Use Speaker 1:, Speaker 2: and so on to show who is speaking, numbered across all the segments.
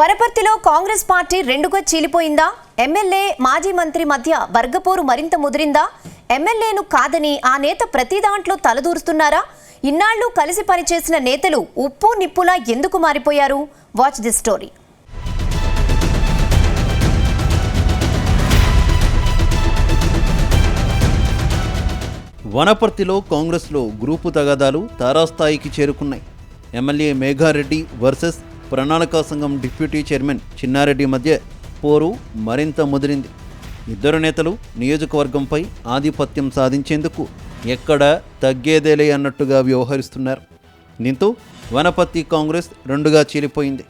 Speaker 1: వనపర్తిలో Congress party రెండుగా చీలిపోయిందా? MLA మాజీ మంత్రి మధ్య వర్గపోరు మరింత ముదిరిందా? ఎమ్మెల్యేను కాదని ఆ నేత ప్రతి దాంట్లో తలదూరుస్తున్నారా? ఇన్నాళ్లు కలిసి పనిచేసిన నేతలు ఉప్పు నిప్పులా ఎందుకు మారిపోయారు? Watch this story.
Speaker 2: వనపర్తిలో కాంగ్రెస్లో గ్రూపు తగాదాలు తారాస్థాయికి చేరుకున్నాయి. ఎమ్మెల్యే మేఘారెడ్డి వర్సెస్ ప్రణాళికా సంఘం డిప్యూటీ చైర్మన్ చిన్నారెడ్డి మధ్య పోరు మరింత ముదిరింది. ఇద్దరు నేతలు నియోజకవర్గంపై ఆధిపత్యం సాధించేందుకు ఎక్కడా తగ్గేదేలే అన్నట్టుగా వ్యవహరిస్తున్నారు. దీంతో వనపర్తి కాంగ్రెస్ రెండుగా చీలిపోయింది.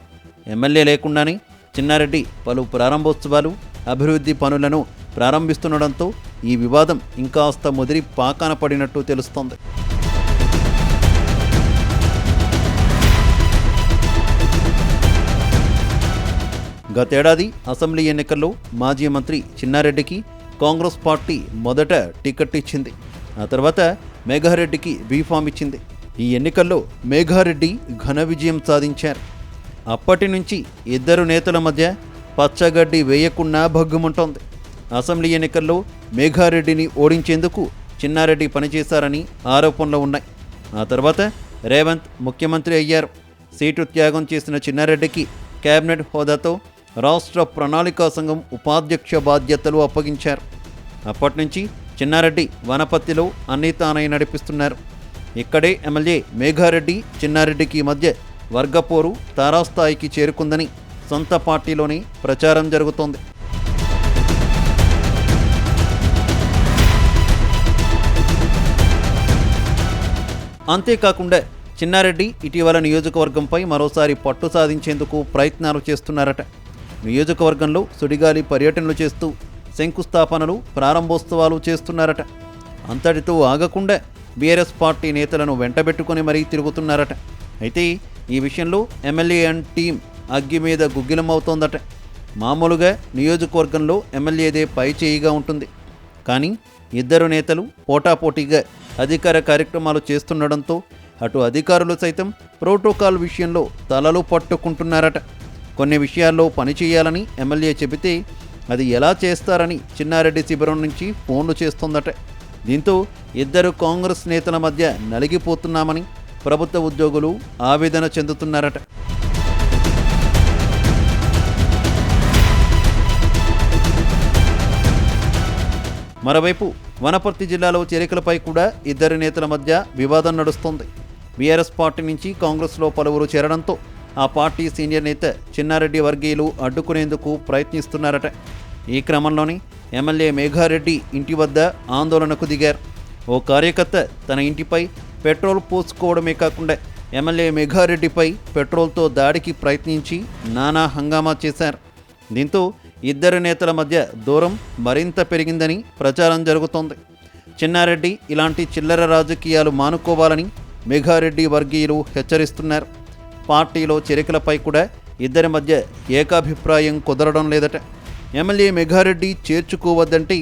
Speaker 2: ఎమ్మెల్యే లేకుండానే చిన్నారెడ్డి పలు ప్రారంభోత్సవాలు, అభివృద్ధి పనులను ప్రారంభిస్తుండడంతో ఈ వివాదం ఇంకాస్త ముదిరి పాకాన పడినట్టు తెలుస్తోంది. గతేడాది అసెంబ్లీ ఎన్నికల్లో మాజీ మంత్రి చిన్నారెడ్డికి కాంగ్రెస్ పార్టీ మొదట టికెట్ ఇచ్చింది. ఆ తర్వాత మేఘారెడ్డికి బీఫామ్ ఇచ్చింది. ఈ ఎన్నికల్లో మేఘారెడ్డి ఘన విజయం సాధించారు. అప్పటి నుంచి ఇద్దరు నేతల మధ్య పచ్చగడ్డి వేయకుండా భగ్గుమంటోంది. అసెంబ్లీ ఎన్నికల్లో మేఘారెడ్డిని ఓడించేందుకు చిన్నారెడ్డి పనిచేశారని ఆరోపణలు ఉన్నాయి. ఆ తర్వాత రేవంత్ ముఖ్యమంత్రి అయ్యారు. సీటు త్యాగం చేసిన చిన్నారెడ్డికి కేబినెట్ హోదాతో రాష్ట్ర ప్రణాళికా సంఘం ఉపాధ్యక్ష బాధ్యతలు అప్పగించారు. అప్పటి నుంచి చిన్నారెడ్డి వనపర్తిలో అన్నీ తానై నడిపిస్తున్నారు. ఇక్కడే ఎమ్మెల్యే మేఘారెడ్డి చిన్నారెడ్డికి మధ్య వర్గపోరు తారాస్థాయికి చేరుకుందని సొంత పార్టీలోనే ప్రచారం జరుగుతోంది. అంతేకాకుండా చిన్నారెడ్డి ఇటీవల నియోజకవర్గంపై మరోసారి పట్టు సాధించేందుకు ప్రయత్నాలు చేస్తున్నారట. నియోజకవర్గంలో సుడిగాలి పర్యటనలు చేస్తూ శంకుస్థాపనలు, ప్రారంభోత్సవాలు చేస్తున్నారట. అంతటితో ఆగకుండా బీఆర్ఎస్ పార్టీ నేతలను వెంటబెట్టుకుని మరీ తిరుగుతున్నారట. అయితే ఈ విషయంలో ఎమ్మెల్యే అండ్ టీం అగ్గి మీద గుగ్గిలమవుతోందట. మామూలుగా నియోజకవర్గంలో ఎమ్మెల్యేదే పై చేయిగా ఉంటుంది. కానీ ఇద్దరు నేతలు పోటాపోటీగా అధికార కార్యక్రమాలు చేస్తుండడంతో అటు అధికారులు సైతం ప్రోటోకాల్ విషయంలో తలలు పట్టుకుంటున్నారట. కొన్ని విషయాల్లో పనిచేయాలని ఎమ్మెల్యే చెబితే అది ఎలా చేస్తారని చిన్నారెడ్డి శిబిరం నుంచి ఫోన్లు చేస్తోందట. దీంతో ఇద్దరు కాంగ్రెస్ నేతల మధ్య నలిగిపోతున్నామని ప్రభుత్వ ఉద్యోగులు ఆవేదన చెందుతున్నారట. మరోవైపు వనపర్తి జిల్లాలో చేరికలపై కూడా ఇద్దరు నేతల మధ్య వివాదం నడుస్తోంది. బీఆర్ఎస్ పార్టీ నుంచి కాంగ్రెస్లో పలువురు చేరడంతో ఆ పార్టీ సీనియర్ నేత చిన్నారెడ్డి వర్గీయులు అడ్డుకునేందుకు ప్రయత్నిస్తున్నారట. ఈ క్రమంలోనే ఎమ్మెల్యే మేఘారెడ్డి ఇంటి వద్ద ఆందోళనకు దిగారు. ఓ కార్యకర్త తన ఇంటిపై పెట్రోల్ పోసుకోవడమే కాకుండా ఎమ్మెల్యే మేఘారెడ్డిపై పెట్రోల్తో దాడికి ప్రయత్నించి నానా హంగామా చేశారు. దీంతో ఇద్దరు నేతల మధ్య దూరం మరింత పెరిగిందని ప్రచారం జరుగుతోంది. చిన్నారెడ్డి ఇలాంటి చిల్లర రాజకీయాలు మానుకోవాలని మేఘారెడ్డి వర్గీయులు హెచ్చరిస్తున్నారు. పార్టీలో చేరికలపై కూడా ఇద్దరి మధ్య ఏకాభిప్రాయం కుదరడం లేదట. ఎమ్మెల్యే మేఘారెడ్డి చేర్చుకోవద్దంటే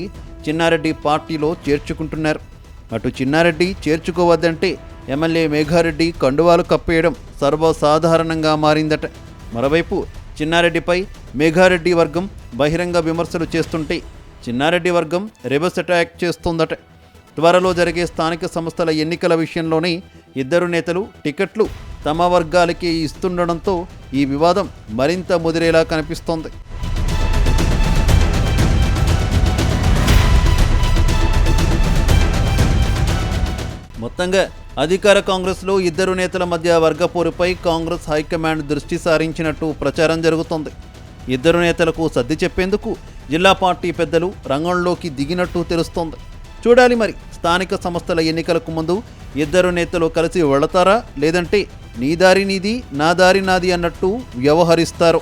Speaker 2: చిన్నారెడ్డి పార్టీలో చేర్చుకుంటున్నారు. అటు చిన్నారెడ్డి చేర్చుకోవద్దంటే ఎమ్మెల్యే మేఘారెడ్డి కండువాలు కప్పేయడం సర్వసాధారణంగా మారిందట. మరోవైపు చిన్నారెడ్డిపై మేఘారెడ్డి వర్గం బహిరంగ విమర్శలు చేస్తుంటే చిన్నారెడ్డి వర్గం రివర్స్ అటాక్ చేస్తోందట. త్వరలో జరిగే స్థానిక సంస్థల ఎన్నికల విషయంలోనే ఇద్దరు నేతలు టికెట్లు తమ వర్గాలకి ఇస్తుండడంతో ఈ వివాదం మరింత ముదిరేలా కనిపిస్తోంది. మొత్తంగా అధికార కాంగ్రెస్లో ఇద్దరు నేతల మధ్య వర్గపోరుపై కాంగ్రెస్ హైకమాండ్ దృష్టి సారించినట్టు ప్రచారం జరుగుతోంది. ఇద్దరు నేతలకు సర్ది చెప్పేందుకు జిల్లా పార్టీ పెద్దలు రంగంలోకి దిగినట్టు తెలుస్తోంది. చూడాలి మరి స్థానిక సంస్థల ఎన్నికలకు ముందు ఇద్దరు నేతలు కలిసి వెళతారా, లేదంటే నీ దారి నీది నా దారి నాది అన్నట్టు వ్యవహరిస్తారు.